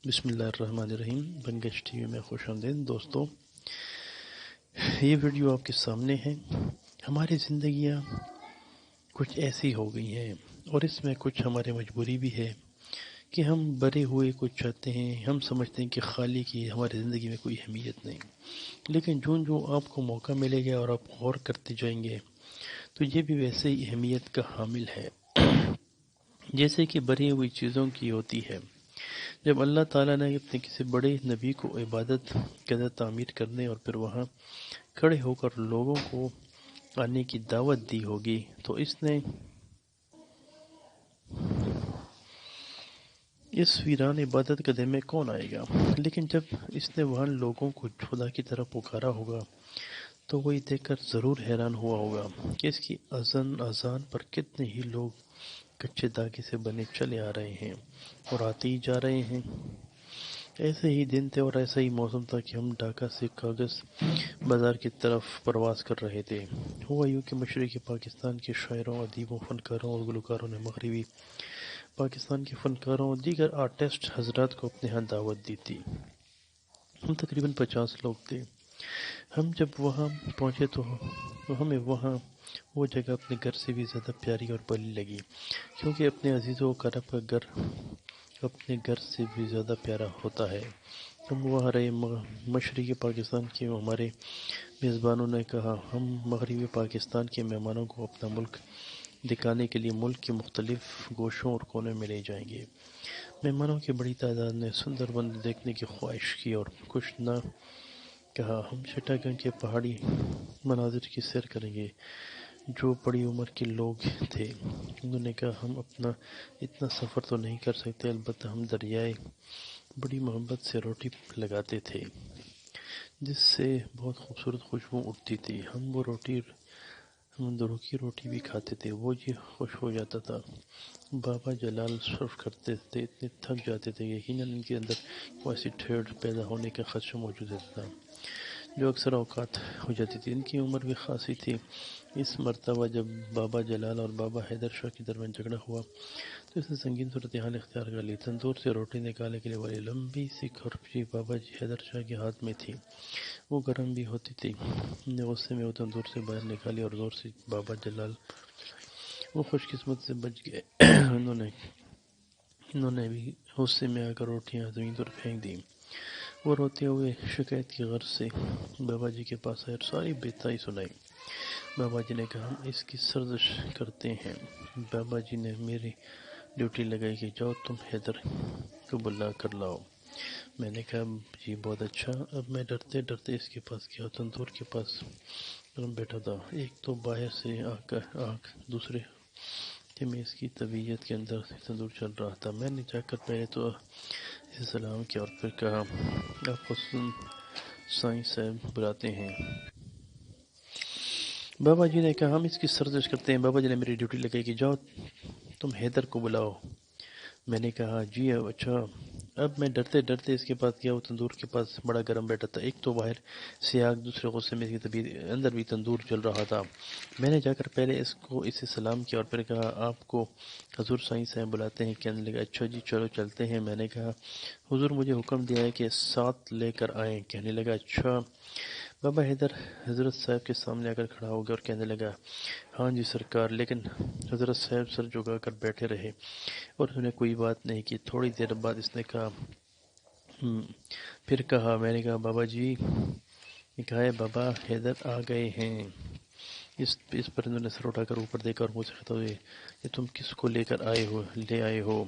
بسم اللہ الرحمن الرحیم۔ بنگش ٹی وی میں خوش آمدید دوستو، یہ ویڈیو آپ کے سامنے ہے۔ ہماری زندگیاں کچھ ایسی ہو گئی ہیں اور اس میں کچھ ہماری مجبوری بھی ہے کہ ہم بڑے ہوئے کچھ چاہتے ہیں۔ ہم سمجھتے ہیں کہ خالی کی ہماری زندگی میں کوئی اہمیت نہیں، لیکن جو آپ کو موقع ملے گا اور آپ غور کرتے جائیں گے تو یہ بھی ویسے ہی اہمیت کا حامل ہے جیسے کہ بری ہوئی چیزوں کی ہوتی ہے۔ جب اللہ تعالیٰ نے اپنے کسی بڑے نبی کو عبادت کے اندر تعمیر کرنے اور پھر وہاں کھڑے ہو کر لوگوں کو آنے کی دعوت دی ہوگی تو اس ویران عبادت کے دن میں کون آئے گا؟ لیکن جب اس نے وہاں لوگوں کو خدا کی طرف پکارا ہوگا تو وہ یہ دیکھ کر ضرور حیران ہوا ہوگا کہ اس کی اذان پر کتنے ہی لوگ کچے داغے سے بنے چلے آ رہے ہیں اور آتے ہی جا رہے ہیں۔ ایسے ہی دن تھے اور ایسا ہی موسم تھا کہ ہم ڈھاکہ سے کاغذ بازار کی طرف پرواز کر رہے تھے۔ ہوا یوں کہ مشرقی پاکستان کے شاعروں، ادیبوں، فنکاروں اور گلوکاروں نے مغربی پاکستان کے فنکاروں اور دیگر آرٹسٹ حضرات کو اپنے ہاں دعوت دی تھی۔ ہم تقریباً 50 لوگ تھے۔ ہم جب وہاں پہنچے تو ہمیں وہ جگہ اپنے گھر سے بھی زیادہ پیاری اور بھلی لگی، کیونکہ اپنے عزیزوں کرب کا گھر اپنے گھر سے بھی زیادہ پیارا ہوتا ہے۔ ہم وہاں رہے۔ مشرقی پاکستان کے ہمارے میزبانوں نے کہا ہم مغربی پاکستان کے مہمانوں کو اپنا ملک دکھانے کے لیے ملک کے مختلف گوشوں اور کونے میں لے جائیں گے۔ مہمانوں کی بڑی تعداد نے سندر بن دیکھنے کی خواہش کی اور کچھ نہ کہا ہم چٹاگنگ کے پہاڑی مناظر کی سیر کریں گے۔ جو بڑی عمر کے لوگ تھے انہوں نے کہا ہم اپنا اتنا سفر تو نہیں کر سکتے، البتہ ہم دریائے بڑی محبت سے روٹی لگاتے تھے جس سے بہت خوبصورت خوشبو اٹھتی تھی۔ ہم اندوروں کی روٹی بھی کھاتے تھے، وہ جی خوش ہو جاتا تھا۔ بابا جلال صرف کرتے تھے، اتنے تھک جاتے تھے، یقیناً ان کے اندر کوئی ایسی ٹھیڑ پیدا ہونے کا خدشہ موجود رہتا تھا جو اکثر اوقات ہو جاتی تھی۔ ان کی عمر بھی خاصی تھی۔ اس مرتبہ جب بابا جلال اور بابا حیدر شاہ کے درمیان جھگڑا ہوا تو اس نے سنگین صورتحال اختیار کر لی۔ تندور سے روٹی نکالنے کے لیے والی لمبی سی کھرپی بابا جی حیدر شاہ کے ہاتھ میں تھی، وہ گرم بھی ہوتی تھی۔ ہم نے غصے میں وہ تندور سے باہر نکالی اور زور سے بابا جلال وہ خوش قسمت سے بچ گئے۔ انہوں نے بھی غصے میں آ کر روٹیاں زمین پر پھینک دیں۔ وہ روتے ہوئے شکایت کی غرض سے بابا جی کے پاس آئے اور ساری باتیں سنائی۔ بابا جی نے کہا ہم اس کی سرزش کرتے ہیں۔ بابا جی نے میری ڈیوٹی لگائی کہ جاؤ تم حیدر کو بلا کر لاؤ۔ میں نے کہا جی بہت اچھا۔ اب میں ڈرتے ڈرتے اس کے پاس گیا۔ تندور کے پاس بیٹھا تھا، ایک تو باہر سے آگ دوسرے کہ میں اس کی طبیعت کے اندر تندور چل رہا تھا۔ میں نے جا کر پہلے تو اسے سلام کیا اور پھر کہا آپ کو سائیں صاحب بلاتے ہیں۔ بابا جی نے کہا ہم اس کی سرزش کرتے ہیں۔ بابا جی نے میری ڈیوٹی لگائی کہ جاؤ تم حیدر کو بلاؤ۔ میں نے کہا جی اچھا۔ اب میں ڈرتے ڈرتے اس کے پاس گیا۔ وہ تندور کے پاس بڑا گرم بیٹھا تھا، ایک تو باہر سے آگ دوسرے غصے میں اس کی طبیعت اندر بھی تندور چل رہا تھا۔ میں نے جا کر پہلے اسے سلام کیا اور پھر کہا آپ کو حضور سائیں صاحب بلاتے ہیں۔ کہنے لگا اچھا جی چلو چلتے ہیں۔ میں نے کہا حضور مجھے حکم دیا ہے کہ ساتھ لے کر آئیں۔ کہنے لگا اچھا۔ بابا حیدر حضرت صاحب کے سامنے آ کر کھڑا ہو گیا اور کہنے لگا ہاں جی سرکار۔ لیکن حضرت صاحب سر جھکا کر بیٹھے رہے اور انہوں نے کوئی بات نہیں کی۔ تھوڑی دیر بعد اس نے کہا میں نے کہا بابا جی نے کہا ہے بابا حیدر آ گئے ہیں۔ اس پر انہوں نے سر اٹھا کر اوپر دیکھا اور مجھ سے خطاب ہوئے کہ تم کس کو لے آئے ہو؟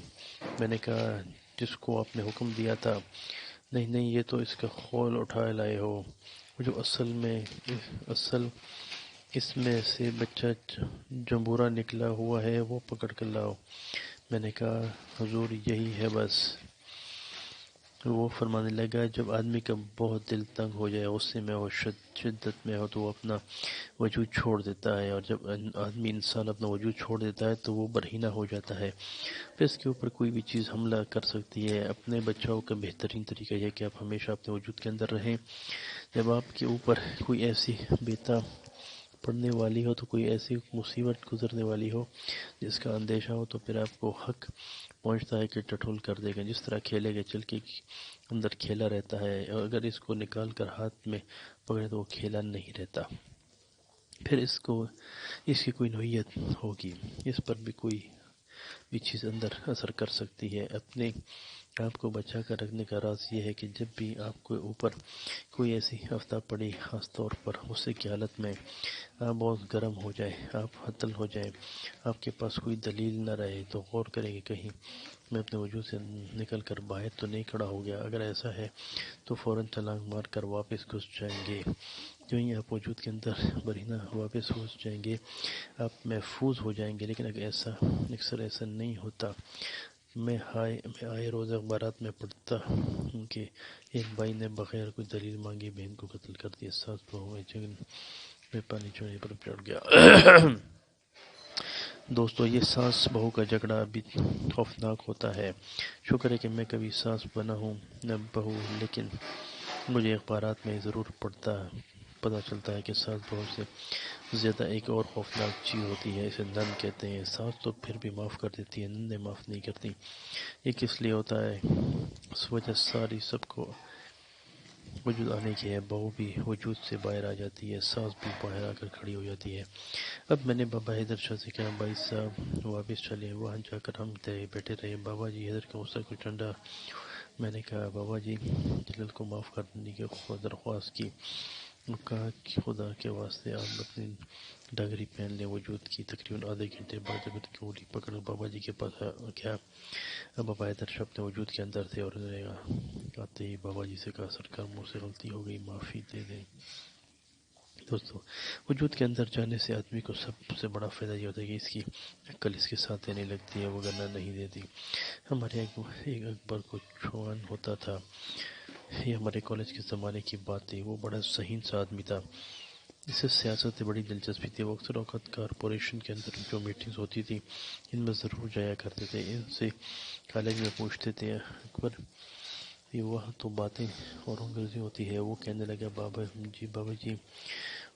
میں نے کہا جس کو آپ نے حکم دیا تھا۔ نہیں یہ تو اس کا خول اٹھا لائے ہو، جو اصل اس میں سے بچہ جمبورا نکلا ہوا ہے وہ پکڑ کر لاؤ۔ میں نے کہا حضور یہی ہے بس۔ وہ فرمانے لگا جب آدمی کا بہت دل تنگ ہو جائے، غصے میں ہو، شدت میں ہو تو وہ اپنا وجود چھوڑ دیتا ہے، اور جب انسان اپنا وجود چھوڑ دیتا ہے تو وہ برہنہ ہو جاتا ہے، پھر اس کے اوپر کوئی بھی چیز حملہ کر سکتی ہے۔ اپنے بچاؤ کا بہترین طریقہ یہ ہے کہ آپ ہمیشہ اپنے وجود کے اندر رہیں۔ جب آپ کے اوپر کوئی ایسی پڑنے والی ہو تو کوئی ایسی مصیبت گزرنے والی ہو جس کا اندیشہ ہو تو پھر آپ کو حق پہنچتا ہے کہ ٹٹول کر دے گا. جس طرح کھیلے کے چل کے اندر کھیلا رہتا ہے، اور اگر اس کو نکال کر ہاتھ میں پکڑے تو وہ کھیلا نہیں رہتا. پھر اس کی کوئی نوعیت ہوگی، اس پر بھی کوئی بھی چیز اندر اثر کر سکتی ہے. اپنے آپ کو بچا کر رکھنے کا راز یہ ہے کہ جب بھی آپ کو اوپر کوئی ایسی آفتاب پڑی، خاص طور پر غصے کی حالت میں آپ بہت گرم ہو جائے، آپ عطل ہو جائے، آپ کے پاس کوئی دلیل نہ رہے، تو غور کریں کہ کہیں میں اپنے وجود سے نکل کر باہر تو نہیں کھڑا ہو گیا. اگر ایسا ہے تو فوراً چھلانگ مار کر واپس گھس جائیں گے. جو ہی آپ وجود کے اندر برہنہ واپس گھس جائیں گے آپ محفوظ ہو جائیں گے. لیکن اگر اکثر ایسا نہیں ہوتا. میں آئے روز اخبارات میں پڑھتا ہوں کہ ایک بھائی نے بغیر کوئی دلیل مانگے بہن کو قتل کر دیا. ساس بہو میں جنگ میں پانی چونے پر چڑھ گیا. دوستو، یہ ساس بہو کا جھگڑا بھی خوفناک ہوتا ہے. شکر ہے کہ میں کبھی ساس بنا ہوں نہ بہو، لیکن مجھے اخبارات میں ضرور پتہ چلتا ہے کہ ساس بہو سے زیادہ ایک اور خوفناک چیز ہوتی ہے، اسے نند کہتے ہیں. ساس تو پھر بھی معاف کر دیتی ہے، نندیں معاف نہیں کرتی. یہ کس لیے ہوتا ہے؟ اس وجہ ساری سب کو وجود آنے کی ہے. بہو بھی وجود سے باہر آ جاتی ہے، ساس بھی باہر آ کر کھڑی ہو جاتی ہے. اب میں نے بابا حیدر شاہ سے کہا، بھائی صاحب واپس چلیں. وہاں جا کر ہم بیٹھے رہے. بابا جی حیدر کا غصہ کچھ ٹھنڈا. میں نے کہا، بابا جی جلال کو معاف کرنے کی درخواست کی. کہا کہ خدا کے واسطے آپ اپنی ڈاگری پہن لیں. وجود کی تقریباً آدھے گھنٹے بعد جب کی انگلی پکڑ بابا جی کے پاس گیا. بابا حیدر شاہ اپنے وجود کے اندر تھے اور آتے ہی بابا جی سے کہا، سرکار مجھ سے غلطی ہو گئی، معافی دے دیں. دوستو، وجود کے اندر جانے سے آدمی کو سب سے بڑا فائدہ یہ ہوتا ہے کہ اس کی عقل اس کے ساتھ دینے لگتی ہے، وہ گنا نہیں دیتی. ہمارے ایک اکبر کو چھوان ہوتا تھا. یہ ہمارے کالج کے زمانے کی بات تھی. وہ بڑا ذہین سا آدمی تھا. اسے سیاست سے بڑی دلچسپی تھی. وہ اکثر اوقات کارپوریشن کے اندر جو میٹنگز ہوتی تھی ان میں ضرور جایا کرتے تھے. ان سے کالج میں پوچھتے تھے، اکبر یہ وہاں تو باتیں اور انگریزی ہوتی ہے. وہ کہنے لگا، بابا جی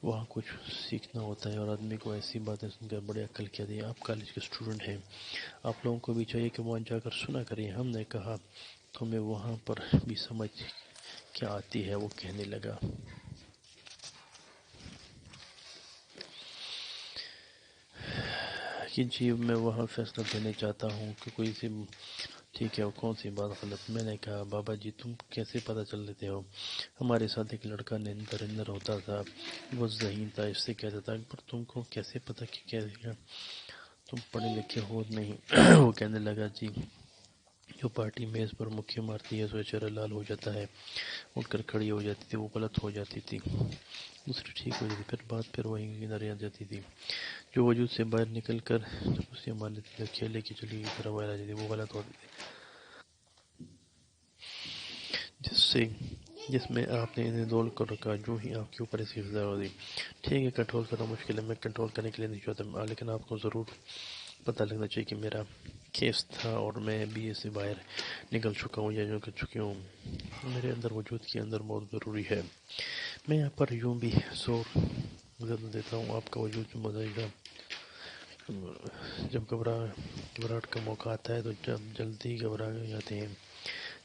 وہاں کچھ سیکھنا ہوتا ہے اور آدمی کو ایسی باتیں سن کر بڑی عقل کیا دی. آپ کالج کے اسٹوڈنٹ ہیں، آپ لوگوں کو بھی چاہیے کہ وہاں جا کر سنا کریں. ہم نے کہا، تمہیں وہاں پر بھی سمجھ کیا آتی ہے؟ وہ کہنے لگا، کہ جی میں وہاں فیصلہ دینے چاہتا ہوں کہ کوئی سی ٹھیک ہے اور کون سی بات غلط. میں نے کہا، بابا جی تم کیسے پتہ چل لیتے ہو؟ ہمارے ساتھ ایک لڑکا نریندر ہوتا تھا، وہ ذہین تھا. اس سے کہتا تھا، پر تم کو کیسے پتہ کہ تم پڑھے لکھے ہو نہیں؟ وہ کہنے لگا، جی جو پارٹی میز پر مکھی مارتی ہے تو چہرہ لال ہو جاتا ہے، اٹھ کر کھڑی ہو جاتی تھی، وہ غلط ہو جاتی تھی، دوسری ٹھیک ہو جاتی، پھر بات پھر وہیں کنارے آ جاتی تھی. جو وجود سے باہر نکل کر اسے مان لیتی تھی، کھیلے کی چلی کی طرح باہر آ جاتی تھی، وہ غلط ہوتی تھی. جس میں آپ نے انہیں دول کر رکھا، جو ہی آپ کے اوپر ایسی فضا ہوتی. ٹھیک ہے، کنٹرول کرنا مشکل ہے، میں کنٹرول کرنے کے لیے نہیں چاہتا، لیکن آپ کو ضرور پتہ لگنا چاہیے کہ میرا کیس تھا اور میں بھی اس سے باہر نکل چکا ہوں یا جو کر چکی ہوں. میرے اندر وجود کے اندر بہت ضروری ہے. میں یہاں پر یوں بھی زور زیادہ دیتا ہوں. آپ کا وجود جو مزاج گا جب گھبراہٹ کا موقع آتا ہے تو جلدی گھبرا جاتے ہیں.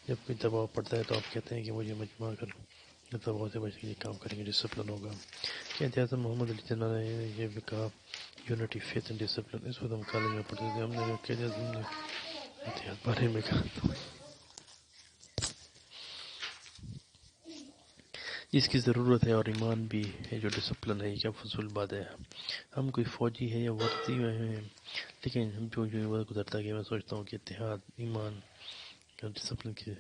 جب کوئی دباؤ پڑتا ہے تو آپ کہتے ہیں کہ مجھے مجمع کر دباؤ سے بچنے کے لیے کام کریں گے، ڈسپلن ہوگا. قائد اعظم محمد علی جناح نے یہ بھی کہا، یونٹی، فیتھ اینڈ ڈسپلن. اس وقت ہم کالج میں پڑھتے تھے. ہم نے قائد اعظم نے اتحاد بارے میں کہا جس کی ضرورت ہے، اور ایمان بھی ہے جو ڈسپلن ہے. یہ کیا فضول بات ہے؟ ہم کوئی فوجی ہے یا وردی میں ہیں، لیکن ہم جو وقت گزرتا ہے میں سوچتا ہوں کہ اتحاد، ایمان اور ڈسپلن کی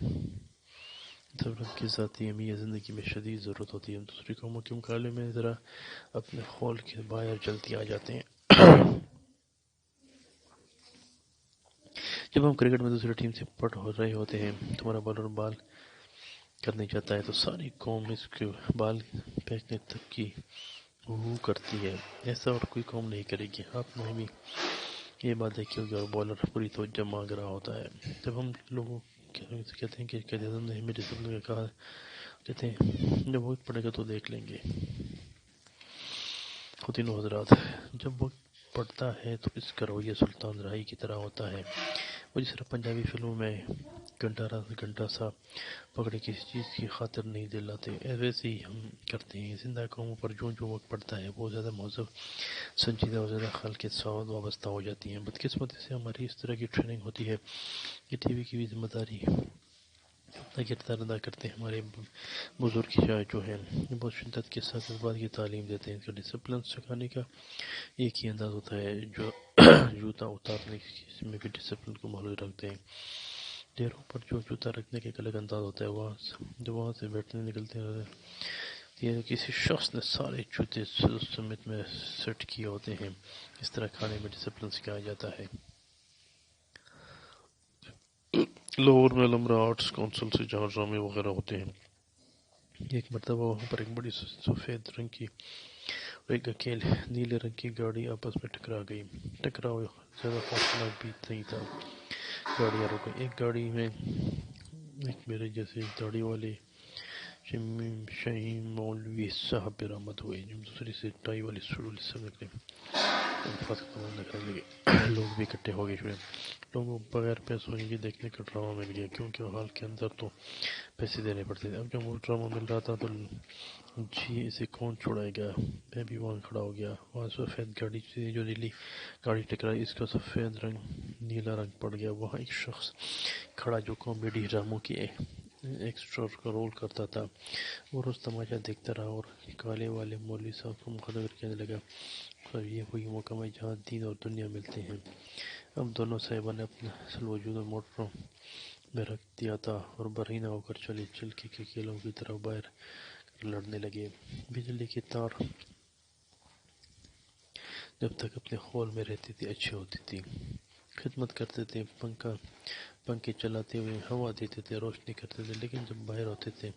ذاتی اہمیت زندگی میں شدید ضرورت ہوتی ہے. ہم دوسری قوموں کے مقابلے میں ذرا اپنے خول کے باہر جلدی آ جاتے ہیں. جب ہم کرکٹ میں دوسری ٹیم سے پٹ ہو رہے ہوتے ہیں، تمہارا بالر بال کرنے جاتا ہے تو ساری قوم اس کے بال پھینکنے تک کی کرتی ہے. ایسا اور کوئی قوم نہیں کرے گی. آپ نے بھی یہ بات دیکھی ہوگی. اور بالر پوری توجہ مانگ رہا ہوتا ہے. جب ہم لوگوں کہتے ہیں کہ قائد اعظم نے ہمیں ڈسپلن کا کہا، کہتے ہیں جب وقت پڑے گا تو دیکھ لیں گے. خواتین و حضرات، جب وقت پڑتا ہے تو اس کا رویہ سلطان راہی کی طرح ہوتا ہے۔ وہ جس طرح پنجابی فلموں میں گھنٹہ سا پکڑے کسی چیز کی خاطر نہیں دلاتے، ویسے ہی ہم کرتے ہیں۔ زندہ قوموں پر جو وقت پڑتا ہے وہ زیادہ مہذب، سنجیدہ اور زیادہ خیال کے ساتھ وابستہ ہو جاتی ہیں۔ بدقسمتی سے ہماری اس طرح کی ٹریننگ ہوتی ہے کہ ٹی وی کی بھی ذمہ داری اپنا کردار ادا کرتے ہیں۔ ہمارے بزرگ جو ہیں بہت شدت کے ساتھ اس بات کی تعلیم دیتے ہیں کہ ڈسپلن سکھانے کا ایک ہی انداز ہوتا ہے، جو جوتا اتارنے میں بھی ڈسپلن کو محفوظ رکھتے ہیں۔ ڈیروں پر جو جوتا رکھنے کا ایک الگ انداز ہوتا ہے، وہاں سے بیٹھنے نکلتے ہیں، یہ کسی شخص نے سارے جوتے سمیت میں سیٹ کیے ہوتے ہیں۔ اس طرح کھانے میں ڈسپلن سکھایا جاتا ہے۔ لاہور میں الامرا آرٹس کونسل سے جہاں ڈرامے وغیرہ ہوتے ہیں، ایک مرتبہ وہاں پر ایک بڑی سفید رنگ کی اور ایک اکیلے نیلے رنگ کی گاڑی آپس میں ٹکرا گئی۔ ٹکراؤ زیادہ خوفناک بھی نہیں تھا، گاڑیاں رک گئی۔ ایک گاڑی میں ایک میرے جیسے داڑھی والے شہیم مولوی صاحب برآمد ہوئے، جو دوسری سے ٹائی والی سڑول سے نکلے۔ لوگ بھی اکٹھے ہو گئے۔ لوگوں کو بغیر پیسوں ہی دیکھنے کا ڈرامہ مل گیا، کیونکہ ہال کے اندر تو پیسے دینے پڑتے تھے۔ اب جب وہ ڈرامہ مل رہا تھا تو جی اسے کون چھوڑائے گا، میں بھی وہاں کھڑا ہو گیا۔ وہاں سفید گاڑی سے جو نیلی گاڑی ٹکرائی، اس کا سفید رنگ نیلا رنگ پڑ گیا۔ وہاں ایک شخص کھڑا جو کامیڈی ڈراموں کی ایکسٹرا کا رول کرتا تھا، وہ روز تماشا دیکھتا رہا اور کالے والے مولوی صاحب کو مخاطب کہنے لگا، سر یہ وہی مقام ہے جہاں دین اور دنیا ملتے ہیں۔ اب دونوں صاحبان نے اپنا اصل وجود موٹروں میں رکھ دیا تھا اور برہنہ ہو کر چل کے کیلوں کی طرف باہر کر لڑنے لگے۔ بجلی کی تار جب تک اپنے خول میں رہتی تھی اچھی ہوتی تھی، خدمت کرتے تھے، پنکھے چلاتے ہوئے ہوا دیتے تھے، روشنی کرتے تھے، لیکن جب باہر ہوتے تھے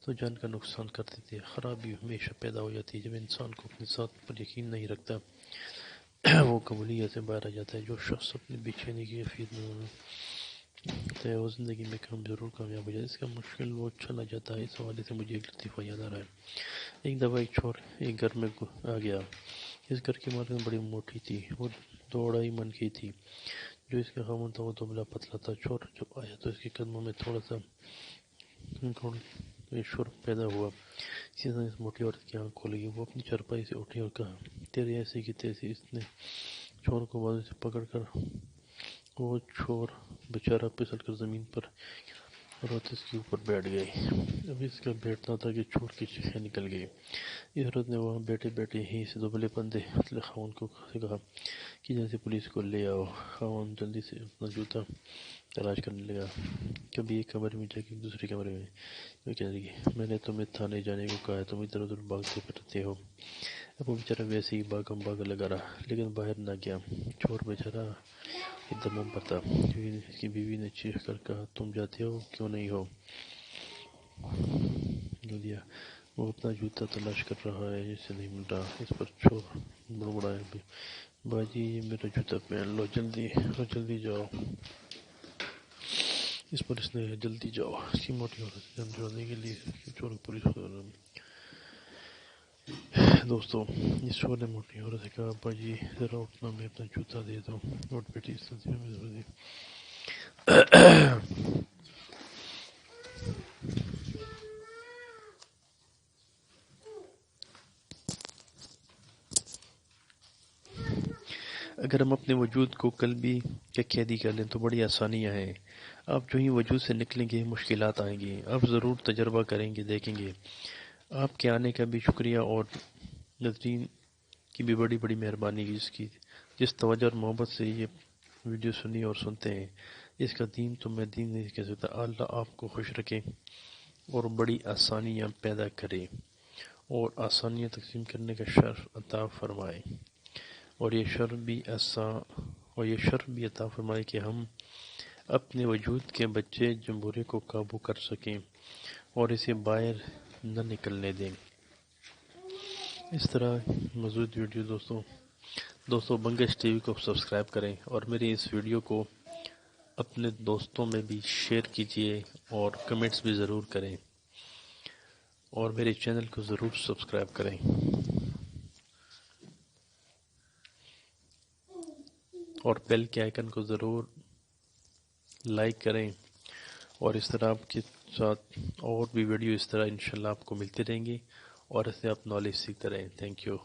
تو جان کا نقصان کرتے تھے۔ خرابی ہمیشہ پیدا ہو جاتی ہے جب انسان کو اپنی ذات پر یقین نہیں رکھتا، وہ قبولیت سے باہر آ جاتا ہے۔ جو شخص اپنی بے چینی کی کیفیت میں ہوتا ہے وہ زندگی میں ضرور کامیاب ہو جاتا ہے، اس کا مشکل وہ چلا جاتا ہے۔ اس حوالے سے مجھے ایک لطیفہ یاد آ رہا ہے۔ ایک دفعہ ایک چور ایک گھر میں آ گیا۔ اس گھر کی مالکن بڑی موٹی تھی، وہ 2.5 من کی تھی۔ جو اس کا خاوند تھا وہ دبلا پتلا تھا۔ چور جب آیا تو اس کے قدموں میں تھوڑا سا شور پیدا ہوا۔ اسی طرح اس موٹی عورت کی آنکھ کھل گئی، وہ اپنی چارپائی سے اٹھی اور کہا، تیرے ایسے کی تیسے۔ اس نے چور کو بازو سے پکڑ کر، وہ چور بیچارہ پھسل کر زمین پر عورت اس کے اوپر بیٹھ گئی۔ اب اس کا بیٹھنا تھا کہ چور کی چیخیں نکل گئی۔ اس عورت نے وہاں بیٹھے بیٹھے ہی اس دبلے پندے پتلے خاوند کو کہا کہ جلدی پولیس کو لے آؤ۔ خاوند جلدی سے اپنا جوتا تلاش کرنے لگا، کبھی ایک کمرے میں جا کے دوسرے کمرے میں۔ وہ کہنے لگی، میں نے تمہیں تھانے جانے کو کہا ہے، تم ادھر ادھر بھاگتے پھرتے ہو۔ اب وہ بیچارہ ویسے ہی بھاگا لگا رہا، لیکن باہر نہ گیا۔ چور بیچارہ دمم پر تھا۔ اس کی بیوی نے چیخ کر کہا، تم جاتے ہو کیوں نہیں ہو؟ لیا وہ اپنا جوتا تلاش کر رہا ہے، اسے نہیں مل رہا۔ اس پر چور بڑبڑایا، باجی یہ میرا جوتا پہن لو، جلدی جاؤ۔ اس پر اس نے کہا، جلدی جاؤ۔ اس کی موٹی عورت سے سمجھانے کے لیے چور کو پولیس کو دوستو، اس چور نے موٹی عورت سے کہا، باجی ذرا اٹھنا، میں اپنا جوتا دے دوں۔ اٹھ بیٹھی۔ اس سلسلے میں اگر ہم اپنے وجود کو قلبی کے قیدی کر لیں تو بڑی آسانیاں ہیں۔ آپ جو ہی وجود سے نکلیں گے مشکلات آئیں گی، آپ ضرور تجربہ کریں گے، دیکھیں گے۔ آپ کے آنے کا بھی شکریہ اور ناظرین کی بھی بڑی بڑی مہربانی جس توجہ اور محبت سے یہ ویڈیو سنی اور سنتے ہیں۔ اس کا دین تو میں دین نہیں کہہ سکتا۔ اللہ آپ کو خوش رکھے اور بڑی آسانیاں پیدا کرے اور آسانیاں تقسیم کرنے کا شرف عطا فرمائے، اور یہ شرف بھی عطا فرمائے کہ ہم اپنے وجود کے بچے جمبورے کو قابو کر سکیں اور اسے باہر نہ نکلنے دیں۔ اس طرح مزید ویڈیو دوستوں بنگش ٹی وی کو سبسکرائب کریں اور میری اس ویڈیو کو اپنے دوستوں میں بھی شیئر کیجیے اور کمنٹس بھی ضرور کریں اور میرے چینل کو ضرور سبسکرائب کریں۔ اور بیل کے آئیکن کو ضرور لائک کریں، اور اس طرح آپ کے ساتھ اور بھی ویڈیو اس طرح انشاءاللہ آپ کو ملتی رہیں گی، اور اس سے آپ نالج سیکھتے رہیں۔ Thank you.